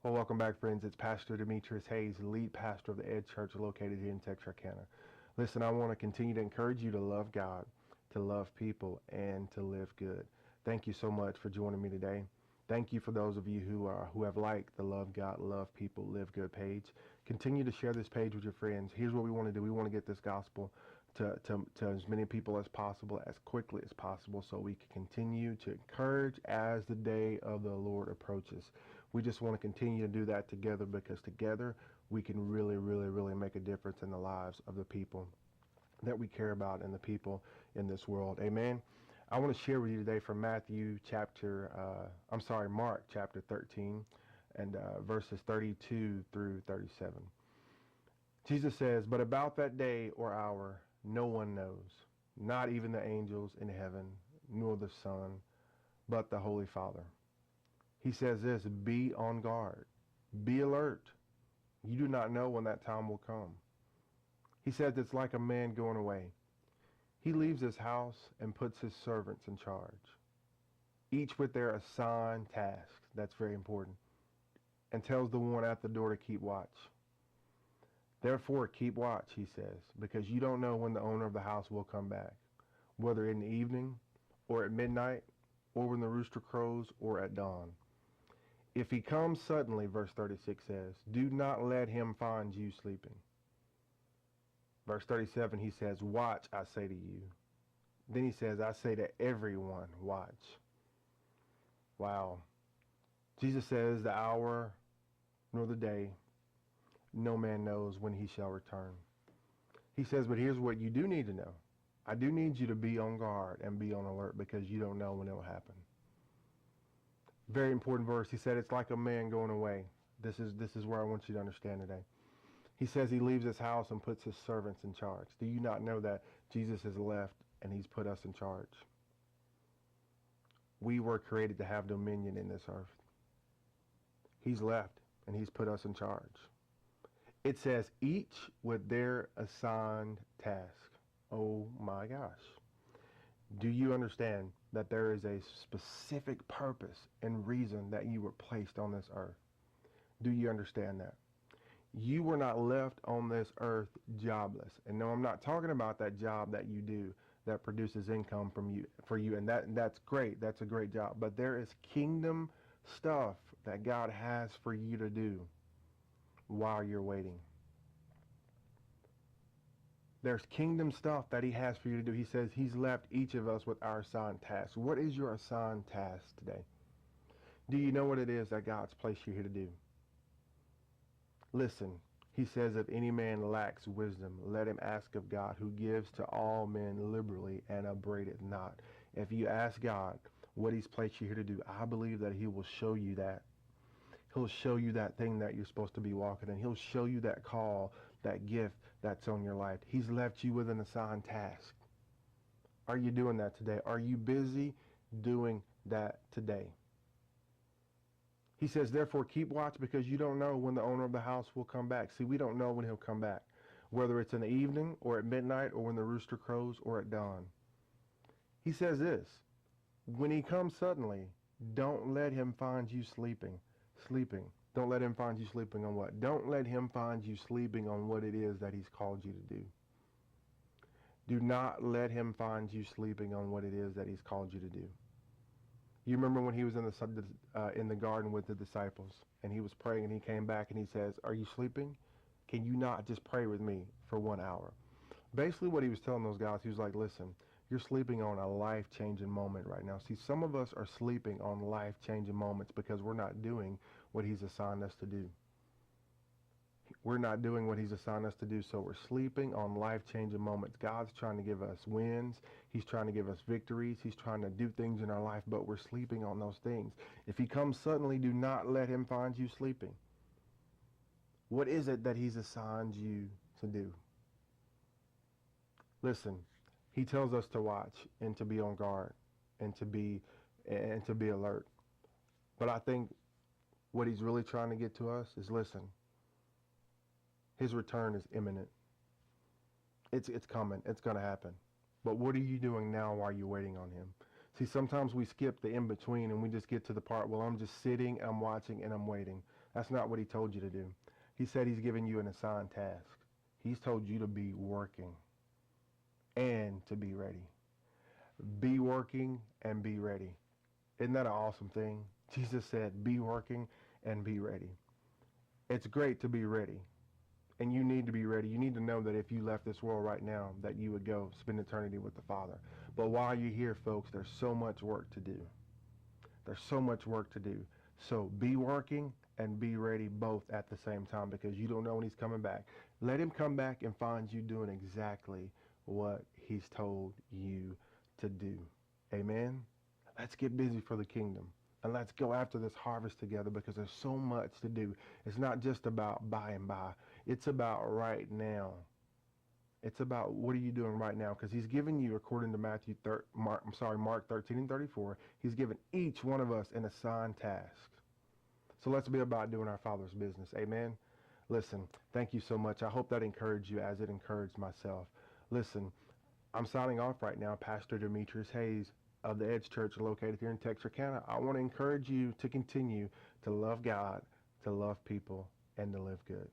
Well, welcome back, friends. It's Pastor Demetrius Hayes, lead pastor of the Ed Church located here in Texarkana. Listen, I want to continue to encourage you to love God, to love people, and to live good. Thank you so much for joining me today. Thank you for those of you who have liked the Love God, Love People, Live Good page. Continue to share this page with your friends. Here's what we want to do. We want to get this gospel to as many people as possible, as quickly as possible, so we can continue to encourage as the day of the Lord approaches. We just want to continue to do that together, because together we can really make a difference in the lives of the people that we care about and the people in this world. Amen. I want to share with you today from Mark chapter 13 and verses 32 through 37. Jesus says, "But about that day or hour, no one knows, not even the angels in heaven, nor the Son, but the Holy Father." He says this, be on guard, be alert. You do not know when that time will come. He says it's like a man going away. He leaves his house and puts his servants in charge, each with their assigned tasks. That's very important. And tells the one at the door to keep watch. "Therefore keep watch," he says, "because you don't know when the owner of the house will come back, whether in the evening or at midnight or when the rooster crows or at dawn. If he comes suddenly," verse 36 says, "do not let him find you sleeping." Verse 37, he says, "Watch, I say to you." Then he says, "I say to everyone, watch." Wow. Jesus says, "The hour nor the day, no man knows when he shall return." He says, but here's what you do need to know. I do need you to be on guard and be on alert, because you don't know when it will happen. Very important verse. He said it's like a man going away. This is where I want you to understand today. He says he leaves his house and puts his servants in charge. Do you not know that Jesus has left and he's put us in charge? We were created to have dominion in this earth. He's left and he's put us in charge. It says each with their assigned task. Oh my gosh. Do you understand that there is a specific purpose and reason that you were placed on this earth? Do you understand that? You were not left on this earth jobless. And no, I'm not talking about that job that you do that produces income for you. And that's great. That's a great job. But there is kingdom stuff that God has for you to do while you're waiting. There's kingdom stuff that he has for you to do. He says he's left each of us with our assigned tasks. What is your assigned task today? Do you know what it is that God's placed you here to do? Listen, he says, if any man lacks wisdom, let him ask of God, who gives to all men liberally and upbraideth not. If you ask God what he's placed you here to do, I believe that he will show you that. He'll show you that thing that you're supposed to be walking in. He'll show you that call, that gift that's on your life. He's left you with an assigned task. Are you doing that today? Are you busy doing that today? He says, therefore keep watch, because you don't know when the owner of the house will come back. See, we don't know when he'll come back, whether it's in the evening or at midnight or when the rooster crows or at dawn. He says this, when he comes suddenly, don't let him find you sleeping. Don't let him find you sleeping on what? Don't let him find you sleeping on what it is that he's called you to do. Do not let him find you sleeping on what it is that he's called you to do. You remember when he was in the garden with the disciples, and he was praying, and he came back and he says, are you sleeping? Can you not just pray with me for 1 hour? Basically what he was telling those guys, he was like, listen, you're sleeping on a life-changing moment right now. See, some of us are sleeping on life-changing moments because we're not doing what he's assigned us to do. We're not doing what he's assigned us to do, so we're sleeping on life-changing moments. God's trying to give us wins. He's trying to give us victories. He's trying to do things in our life, but we're sleeping on those things. If he comes suddenly, do not let him find you sleeping. What is it that he's assigned you to do? Listen, he tells us to watch and to be on guard and to be alert. But I think what he's really trying to get to us is, listen, his return is imminent. It's coming. It's going to happen. But what are you doing now while you're waiting on him? See, sometimes we skip the in-between and we just get to the part, well, I'm just sitting, I'm watching, and I'm waiting. That's not what he told you to do. He said he's given you an assigned task. He's told you to be working and to be ready. Be working and be ready. Isn't that an awesome thing? Jesus said, be working and be ready. It's great to be ready. And you need to be ready. You need to know that if you left this world right now, that you would go spend eternity with the Father. But while you're here, folks, there's so much work to do. There's so much work to do. So be working and be ready both at the same time, because you don't know when he's coming back. Let him come back and find you doing exactly what he's told you to do. Amen? Let's get busy for the kingdom. And let's go after this harvest together, because there's so much to do. It's not just about by and by. It's about right now. It's about what are you doing right now? Because he's given you, according to Mark 13 and 34, he's given each one of us an assigned task. So let's be about doing our Father's business. Amen? Listen, thank you so much. I hope that encouraged you as it encouraged myself. Listen, I'm signing off right now, Pastor Demetrius Hayes of the Edge Church located here in Texarkana. I want to encourage you to continue to love God, to love people, and to live good.